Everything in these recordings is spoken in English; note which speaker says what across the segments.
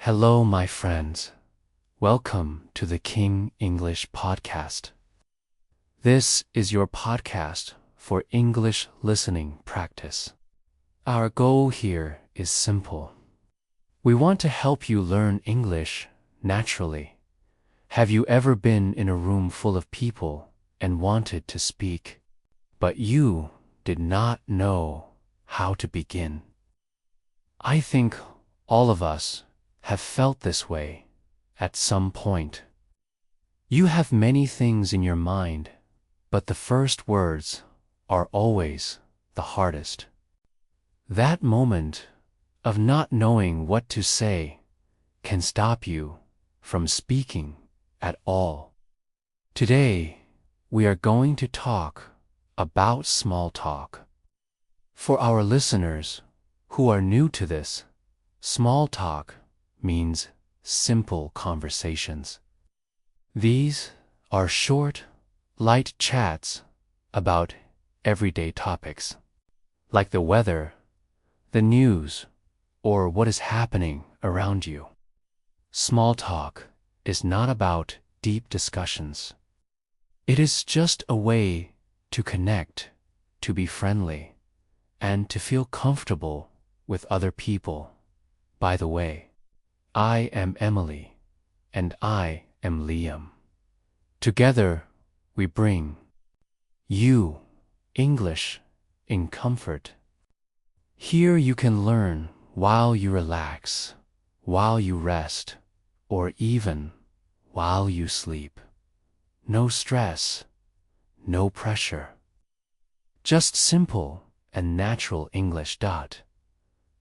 Speaker 1: Hello, my friends. Welcome to the King English Podcast. This is your podcast for English listening practice. Our goal here is simple. We want to help you learn English naturally. Have you ever been in a room full of people and wanted to speak, but you did not know how to begin? I think all of us have felt this way at some point. You have many things in your mind, but the first words are always the hardest. That moment of not knowing what to say can stop you from speaking at all. Today, we are going to talk about small talk. For our listeners who are new to this, small talk means simple conversations. These are short, light chats about everyday topics, like the weather, the news, or what is happening around you. Small talk is not about deep discussions. It is just a way to connect, to be friendly, and to feel comfortable with other people. By the way, I am Emily, and I am Liam. Together, we bring you English in comfort. Here you can learn while you relax, while you rest, or even while you sleep. No stress, no pressure. Just simple and natural English.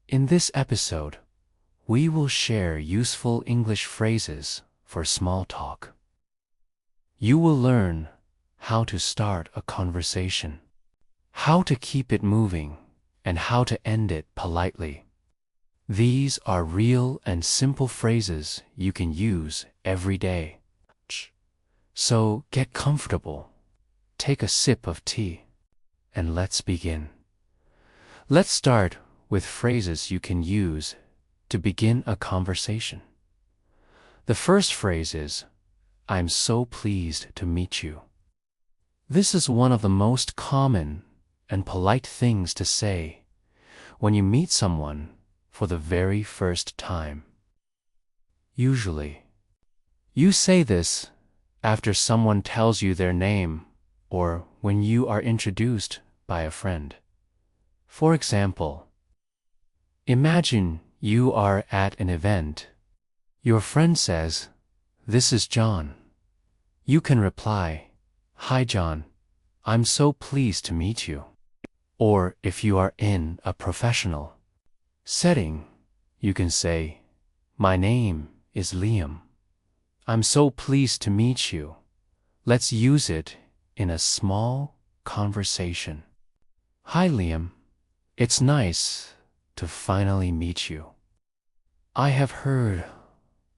Speaker 1: In this episode, we will share useful English phrases for small talk. You will learn how to start a conversation, how to keep it moving, and how to end it politely. These are real and simple phrases you can use every day. So get comfortable, take a sip of tea, and let's begin. Let's start with phrases you can use to begin a conversation. The first phrase is, "I'm so pleased to meet you." This is one of the most common and polite things to say when you meet someone for the very first time. Usually, you say this after someone tells you their name or when you are introduced by a friend. For example, imagine you are at an event. Your friend says, "This is John." You can reply, "Hi John, I'm so pleased to meet you." Or if you are in a professional setting, you can say, "My name is Liam. I'm so pleased to meet you." Let's use it in a small conversation. "Hi Liam, it's nice to finally meet you. I have heard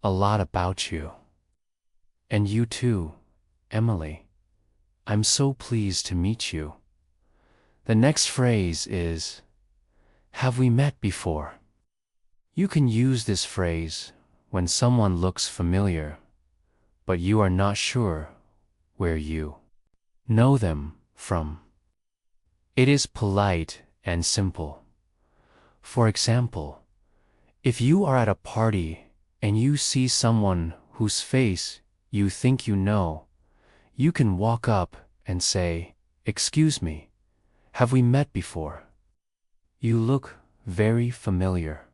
Speaker 1: a lot about you. And you too, Emily. I'm so pleased to meet you." The next phrase is, "Have we met before?" You can use this phrase when someone looks familiar, but you are not sure where you know them from. It is polite and simple. For example, if you are at a party and you see someone whose face you think you know, you can walk up and say, "Excuse me, have we met before? You look very familiar."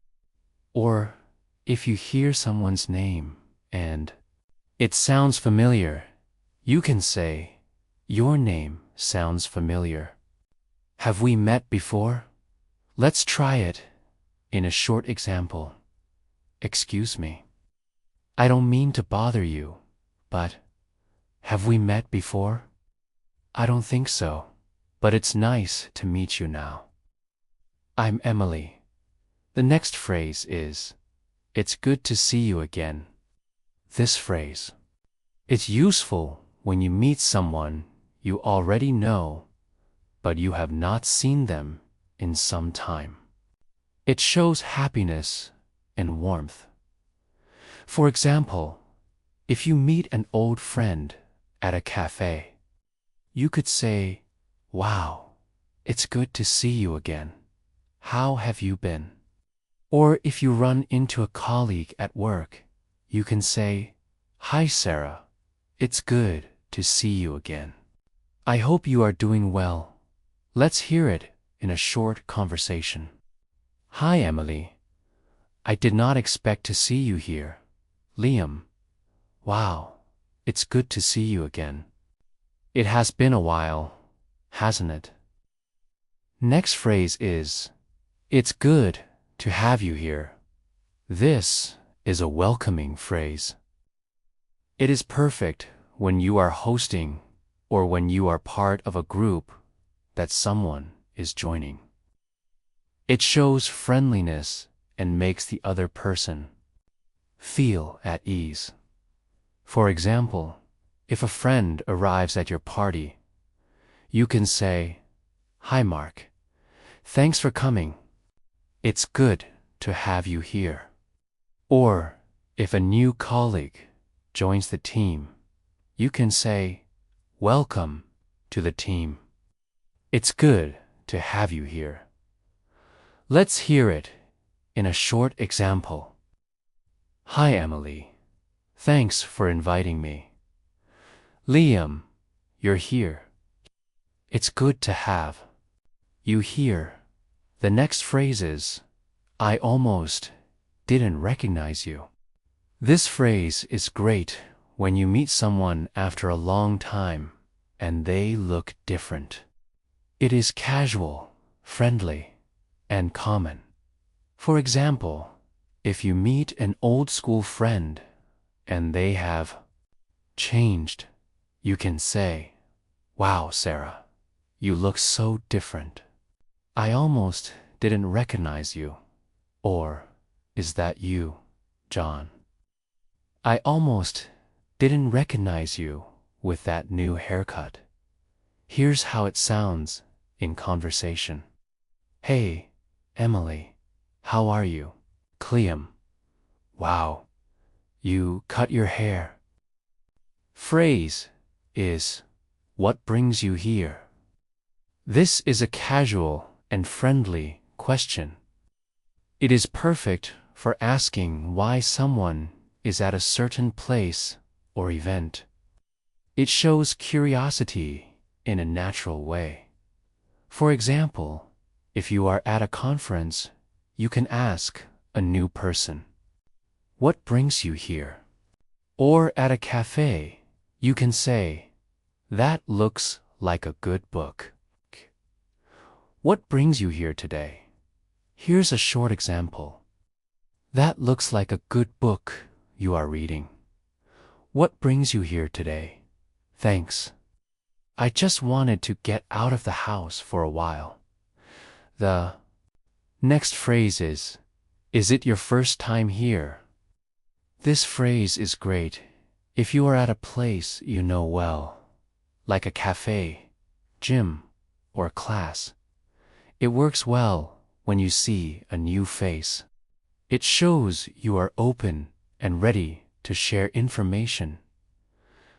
Speaker 1: Or if you hear someone's name and it sounds familiar, you can say, "Your name sounds familiar. Have we met before?" Let's try it in a short example. "Excuse me. I don't mean to bother you, but have we met before?" "I don't think so, but it's nice to meet you now. I'm Emily." The next phrase is, "It's good to see you again." This phrase, it's useful when you meet someone you already know, but you have not seen them in some time. It shows happiness and warmth. For example, if you meet an old friend at a cafe, you could say, "Wow, it's good to see you again. How have you been?" Or if you run into a colleague at work, you can say, "Hi Sarah, it's good to see you again. I hope you are doing well. Let's hear it in a short conversation." "Hi Emily, I did not expect to see you here." Liam, "Wow, it's good to see you again. It has been a while, hasn't it?" Next phrase is, "It's good to have you here." This is a welcoming phrase. It is perfect when you are hosting or when you are part of a group that someone is joining. It shows friendliness and makes the other person feel at ease. For example, if a friend arrives at your party, you can say, "Hi Mark, thanks for coming. It's good to have you here." Or, if a new colleague joins the team, you can say, "Welcome to the team. It's good to have you here." Let's hear it in a short example. "Hi Emily, thanks for inviting me." "Liam, you're here. It's good to have you here." The next phrase is, "I almost didn't recognize you." This phrase is great when you meet someone after a long time and they look different. It is casual, friendly, and common. For example, if you meet an old school friend and they have changed, you can say, "Wow, Sarah, you look so different. I almost didn't recognize you." Or, "Is that you, John? I almost didn't recognize you with that new haircut." Here's how it sounds in conversation. "Hey, Emily, how are you?" "Liam, wow, you cut your hair." Phrase is, "What brings you here?" This is a casual and friendly question. It is perfect for asking why someone is at a certain place or event. It shows curiosity in a natural way. For example, if you are at a conference, you can ask a new person, "What brings you here?" Or at a cafe, you can say, "That looks like a good book. What brings you here today?" Here's a short example. "That looks like a good book you are reading. What brings you here today?" "Thanks. I just wanted to get out of the house for a while." The next phrase is it your first time here?" This phrase is great if you are at a place you know well, like a cafe, gym, or class. It works well when you see a new face. It shows you are open and ready to share information.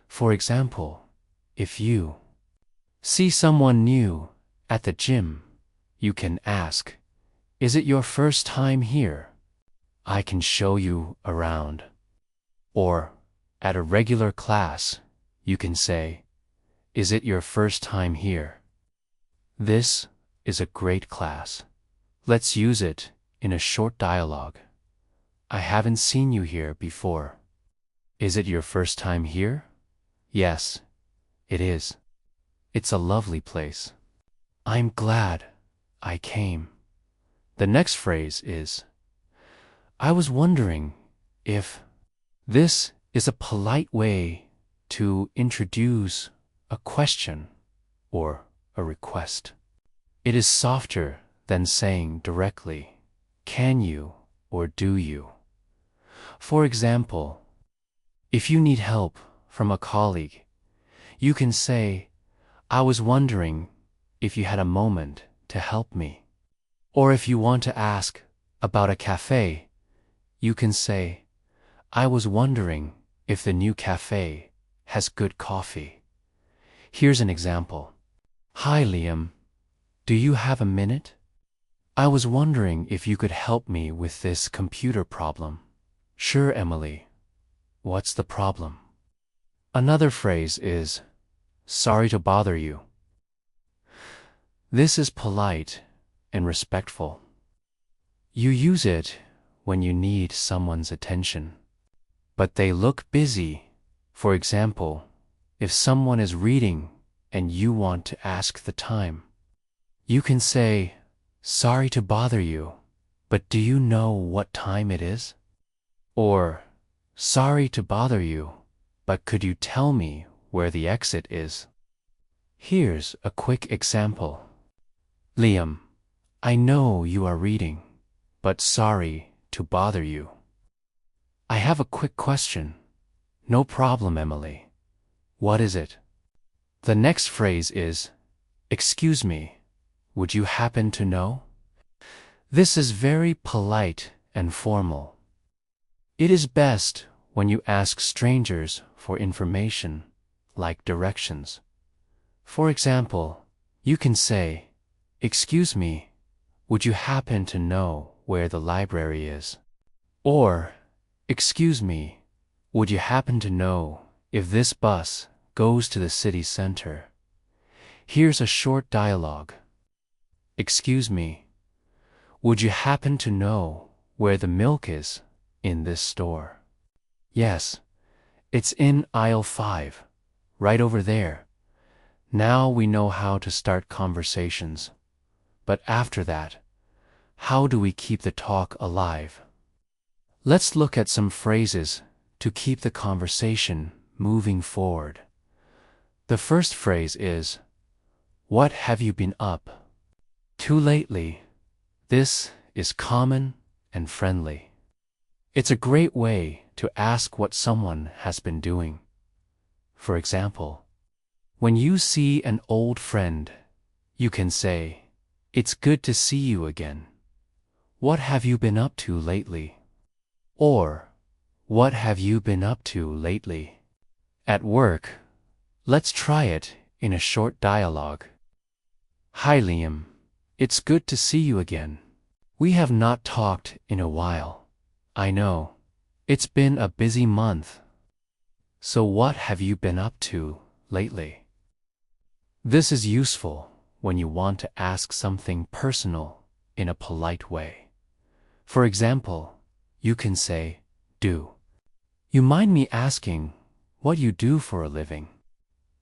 Speaker 1: For example, if you see someone new at the gym, you can ask, "Is it your first time here? I can show you around." Or, at a regular class, you can say, "Is it your first time here? This is a great class. Let's use it in a short dialogue. I haven't seen you here before. Is it your first time here?" "Yes, it is. It's a lovely place. I'm glad I came." The next phrase is, "I was wondering if." This is a polite way to introduce a question or a request. It is softer than saying directly, "Can you?" or "Do you?" For example, if you need help from a colleague, you can say, "I was wondering if you had a moment to help me." Or if you want to ask about a cafe, you can say, I was wondering if the new cafe has good coffee. Here's an example. Hi, Liam. Do you have a minute? I was wondering if you could help me with this computer problem. Sure, Emily. What's the problem? Another phrase is, sorry to bother you. This is polite and respectful. You use it when you need someone's attention, but they look busy. For example, if someone is reading and you want to ask the time, you can say, sorry to bother you, but do you know what time it is? Or, sorry to bother you, but could you tell me where the exit is? Here's a quick example. Liam, I know you are reading, but sorry to bother you. I have a quick question. No problem, Emily. What is it? The next phrase is, excuse me, would you happen to know? This is very polite and formal. It is best when you ask strangers for information, like directions. For example, you can say, excuse me, would you happen to know where the library is? Or, excuse me, would you happen to know if this bus goes to the city center? Here's a short dialogue. Excuse me, would you happen to know where the milk is in this store? Yes, it's in aisle 5, right over there. Now we know how to start conversations. But after that, how do we keep the talk alive? Let's look at some phrases to keep the conversation moving forward. The first phrase is, what have you been up to lately? This is common and friendly. It's a great way to ask what someone has been doing. For example, when you see an old friend, you can say, it's good to see you again. What have you been up to lately? Or, what have you been up to lately? At work, let's try it in a short dialogue. Hi, Liam. It's good to see you again. We have not talked in a while. I know. It's been a busy month. So what have you been up to lately? This is useful when you want to ask something personal in a polite way. For example, you can say, do you mind me asking what you do for a living?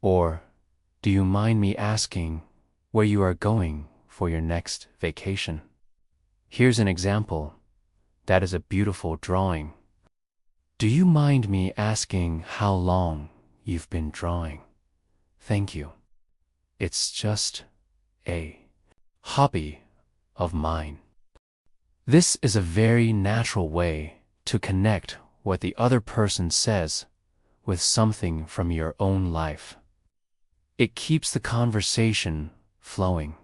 Speaker 1: Or, do you mind me asking where you are going for your next vacation? Here's an example. That is a beautiful drawing. Do you mind me asking how long you've been drawing? Thank you. It's just a hobby of mine. This is a very natural way to connect what the other person says with something from your own life. It keeps the conversation flowing.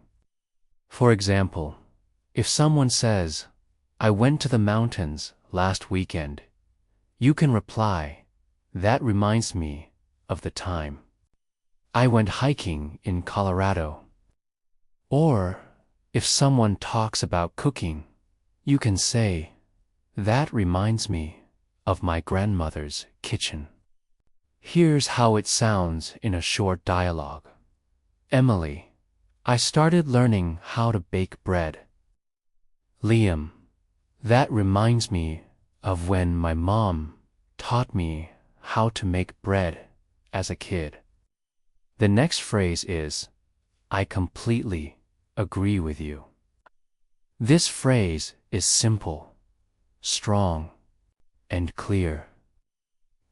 Speaker 1: For example, if someone says, I went to the mountains last weekend, you can reply, that reminds me of the time I went hiking in Colorado. Or, if someone talks about cooking, you can say, that reminds me of my grandmother's kitchen. Here's how it sounds in a short dialogue. Emily, I started learning how to bake bread. Liam, that reminds me of when my mom taught me how to make bread as a kid. The next phrase is, I completely agree with you. This phrase is simple, strong, and clear.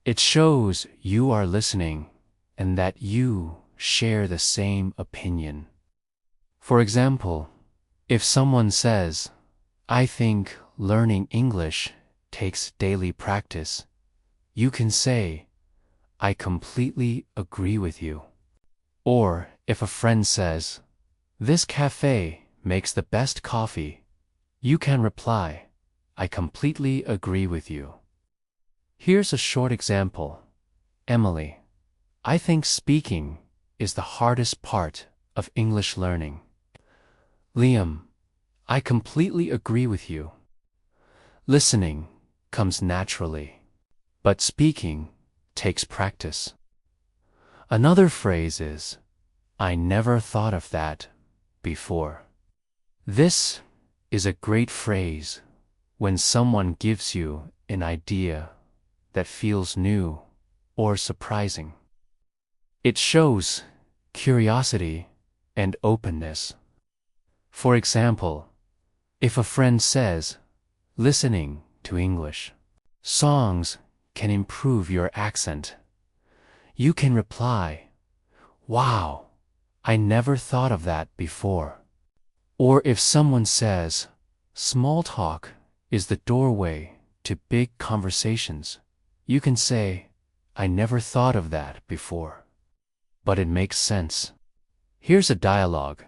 Speaker 1: It shows you are listening and that you share the same opinion. For example, if someone says, I think learning English takes daily practice, you can say, I completely agree with you. Or if a friend says, this cafe makes the best coffee, you can reply, I completely agree with you. Here's a short example. Emily, I think speaking is the hardest part of English learning. Liam, I completely agree with you. Listening comes naturally, but speaking takes practice. Another phrase is, I never thought of that before. This is a great phrase when someone gives you an idea that feels new or surprising. It shows curiosity and openness. For example, if a friend says, listening to English songs can improve your accent, you can reply, wow, I never thought of that before. Or if someone says, small talk is the doorway to big conversations, you can say, I never thought of that before. But it makes sense. Here's a dialogue.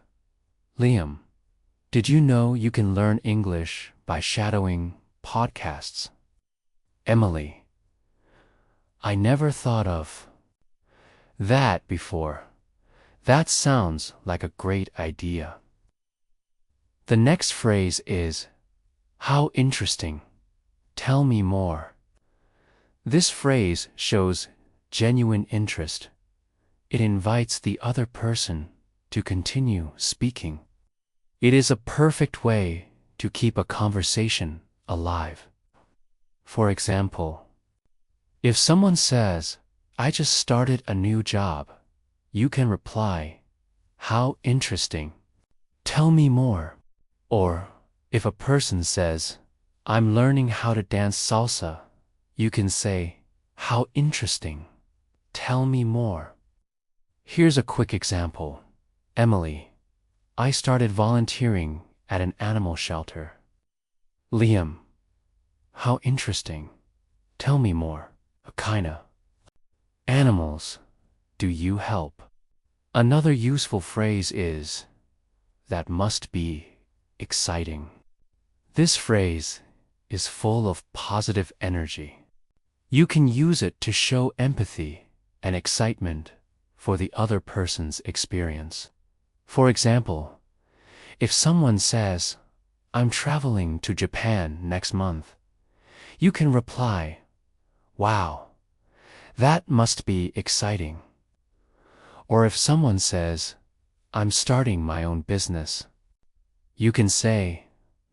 Speaker 1: Liam, did you know you can learn English by shadowing podcasts? Emily, I never thought of that before. That sounds like a great idea. The next phrase is, how interesting. Tell me more. This phrase shows genuine interest. It invites the other person to continue speaking. It is a perfect way to keep a conversation alive. For example, if someone says, I just started a new job, you can reply, how interesting. Tell me more. Or, if a person says, I'm learning how to dance salsa, you can say, how interesting. Tell me more. Here's a quick example. Emily, I started volunteering at an animal shelter. Liam, how interesting. Tell me more. What kinda animals do you help? Another useful phrase is, that must be exciting. This phrase is full of positive energy. You can use it to show empathy and excitement for the other person's experience. For example, if someone says, I'm traveling to Japan next month, you can reply, wow, that must be exciting. Or if someone says, I'm starting my own business, you can say,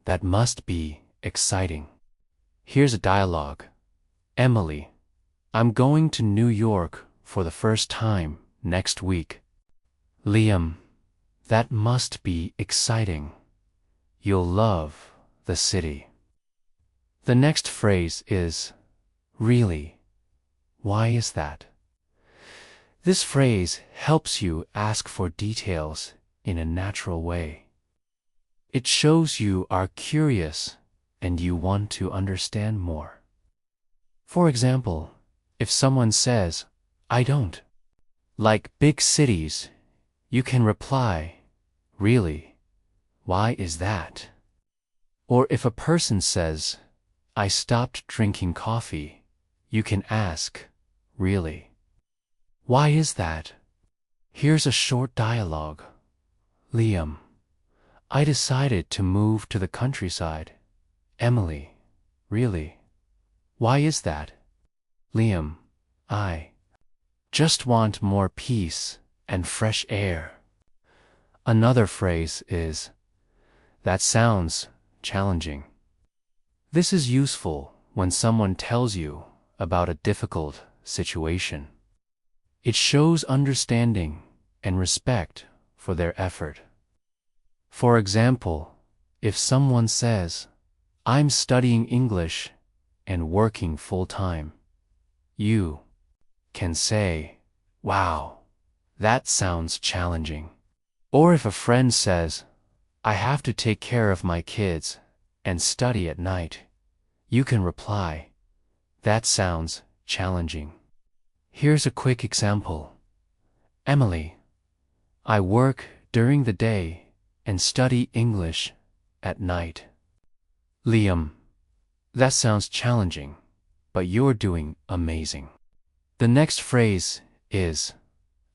Speaker 1: that must be exciting. Here's a dialogue. Emily, I'm going to New York for the first time next week. Liam, that must be exciting. You'll love the city. The next phrase is, really? Why is that? This phrase helps you ask for details in a natural way. It shows you are curious and you want to understand more. For example, if someone says, I don't like big cities, you can reply, really? Why is that? Or if a person says, I stopped drinking coffee, you can ask, really? Why is that? Here's a short dialogue. Liam, I decided to move to the countryside. Emily, really? Why is that? Liam, I just want more peace and fresh air. Another phrase is, that sounds challenging. This is useful when someone tells you about a difficult situation. It shows understanding and respect for their effort. For example, if someone says, I'm studying English and working full-time, you can say, wow, that sounds challenging. Or if a friend says, I have to take care of my kids and study at night, you can reply, that sounds challenging. Here's a quick example. Emily, I work during the day and study English at night. Liam, that sounds challenging. but you're doing amazing. The next phrase is,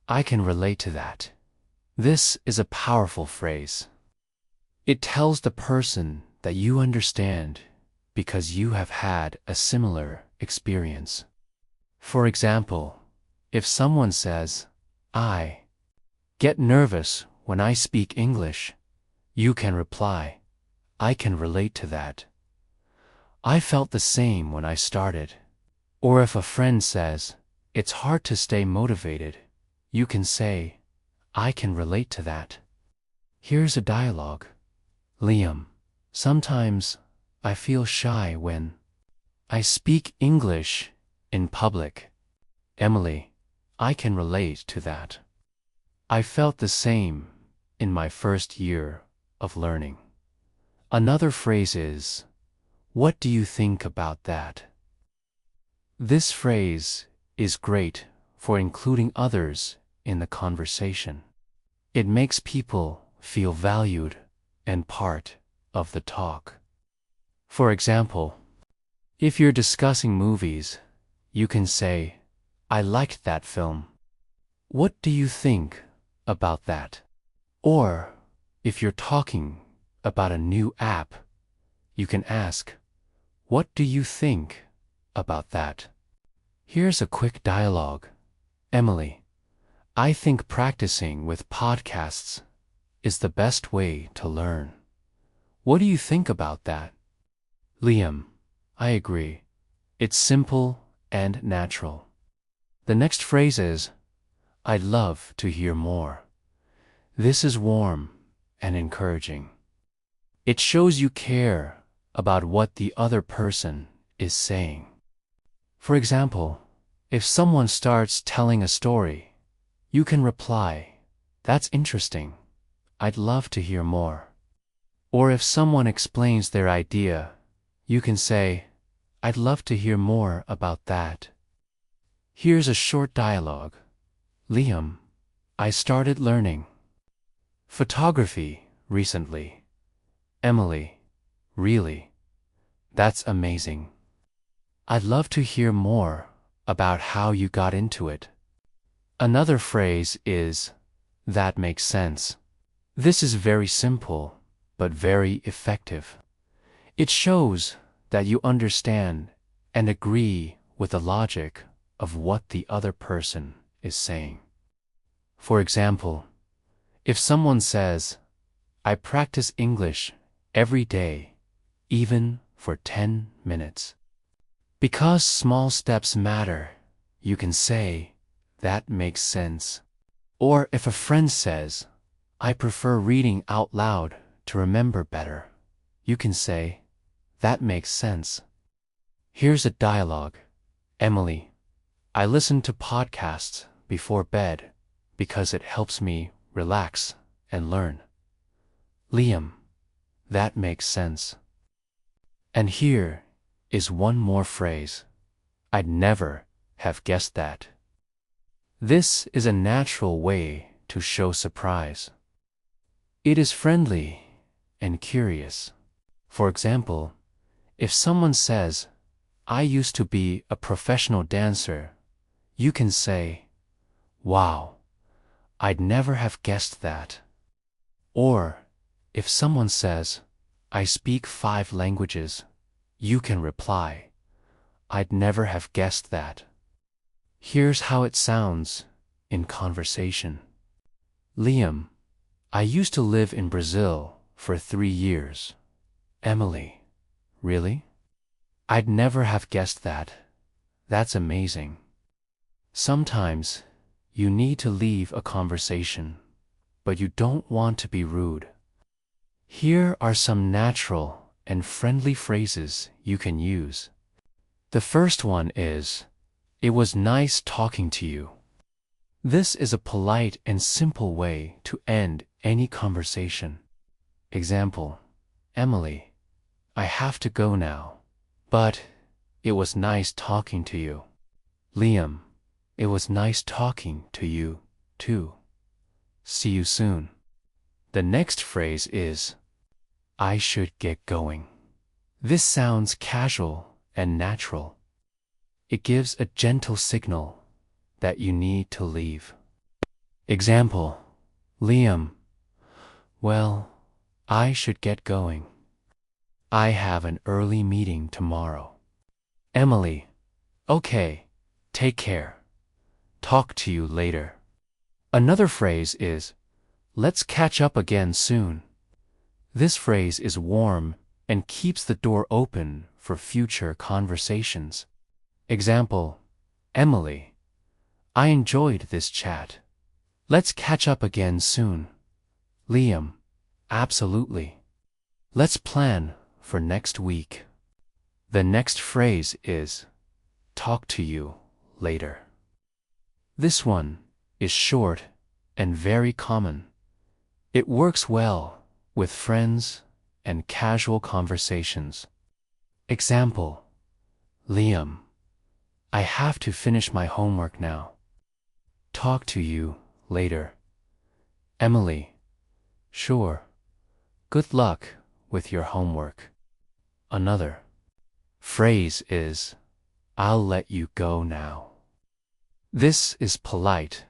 Speaker 1: I can relate to that. This is a powerful phrase. It tells the person that you understand because you have had a similar experience. For example, if someone says, I get nervous when I speak English, you can reply, I can relate to that. I felt the same when I started. Or if a friend says, it's hard to stay motivated, you can say, I can relate to that. Here's a dialogue. Liam, sometimes I feel shy when I speak English in public. Emily, I can relate to that. I felt the same in my first year of learning. Another phrase is, what do you think about that? This phrase is great for including others in the conversation. It makes people feel valued and part of the talk. For example, if you're discussing movies, you can say, I liked that film. What do you think about that? Or, if you're talking about a new app, you can ask, what do you think about that? Here's a quick dialogue. Emily, I think practicing with podcasts is the best way to learn. What do you think about that? Liam, I agree. It's simple and natural. The next phrase is, I'd love to hear more. This is warm and encouraging. It shows you care about what the other person is saying. For example, if someone starts telling a story, you can reply, that's interesting. I'd love to hear more. Or if someone explains their idea, you can say, I'd love to hear more about that. Here's a short dialogue. Liam, I started learning photography recently. Emily, really? That's amazing. I'd love to hear more about how you got into it. Another phrase is, that makes sense. This is very simple, but very effective. It shows that you understand and agree with the logic of what the other person is saying. For example, if someone says, I practice English every day, even for 10 minutes. Because small steps matter, you can say, that makes sense. Or if a friend says, I prefer reading out loud to remember better, you can say, that makes sense. Here's a dialogue. Emily, I listen to podcasts before bed because it helps me relax and learn. Liam, that makes sense. And here is one more phrase. I'd never have guessed that. This is a natural way to show surprise. It is friendly and curious. For example, if someone says, I used to be a professional dancer, you can say, wow, I'd never have guessed that. Or, if someone says, I speak 5 languages, you can reply, I'd never have guessed that. Here's how it sounds in conversation. Liam, I used to live in Brazil for 3 years. Emily, really? I'd never have guessed that. That's amazing. Sometimes you need to leave a conversation, but you don't want to be rude. Here are some natural and friendly phrases you can use. The first one is, it was nice talking to you. This is a polite and simple way to end any conversation. Example, Emily, I have to go now, but it was nice talking to you. Liam, it was nice talking to you, too. See you soon. The next phrase is, I should get going. This sounds casual and natural. It gives a gentle signal that you need to leave. Example, Liam, well, I should get going. I have an early meeting tomorrow. Emily, okay, take care. Talk to you later. Another phrase is, let's catch up again soon. This phrase is warm and keeps the door open for future conversations. Example, Emily, I enjoyed this chat. Let's catch up again soon. Liam, absolutely. Let's plan for next week. The next phrase is, talk to you later. This one is short and very common. It works well with friends and casual conversations. Example, Liam, I have to finish my homework now. Talk to you later. Emily, sure. Good luck with your homework. Another phrase is, I'll let you go now. This is polite,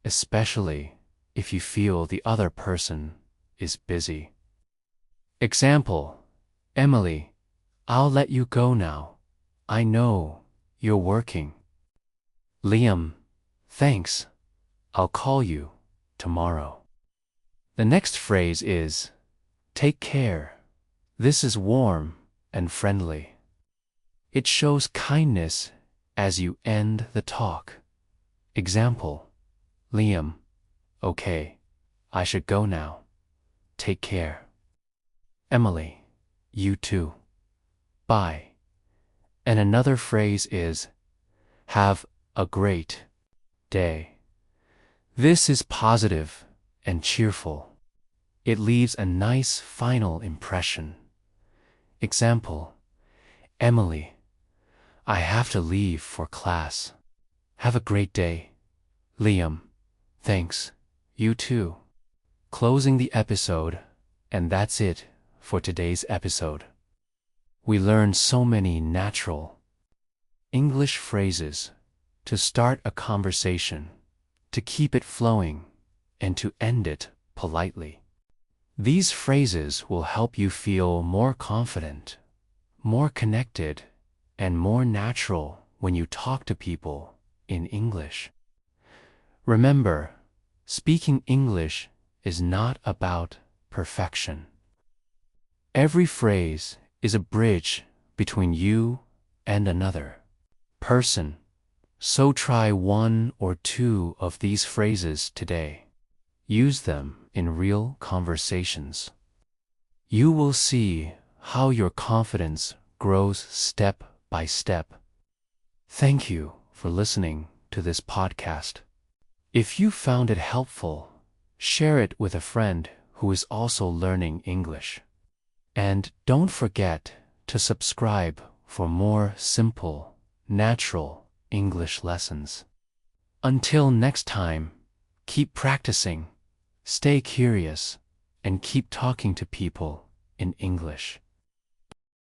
Speaker 1: especially if you feel the other person is busy. Example, Emily, I'll let you go now. I know you're working. Liam, thanks. I'll call you tomorrow. The next phrase is, take care. This is warm and friendly. It shows kindness as you end the talk. Example, Liam, okay, I should go now. Take care. Emily, you too. Bye. And another phrase is, have a great day. This is positive and cheerful. It leaves a nice final impression. Example, Emily, I have to leave for class. Have a great day. Liam, thanks. You too. Closing the episode, and that's it for today's episode. We learned so many natural English phrases to start a conversation, to keep it flowing, and to end it politely. These phrases will help you feel more confident, more connected, and more natural when you talk to people in English. Remember, speaking English is not about perfection. Every phrase is a bridge between you and another person. So try one or two of these phrases today. Use them in real conversations. You will see how your confidence grows step by step. Thank you for listening to this podcast. If you found it helpful, share it with a friend who is also learning English. And don't forget to subscribe for more simple, natural English lessons. Until next time, keep practicing, stay curious, and keep talking to people in English.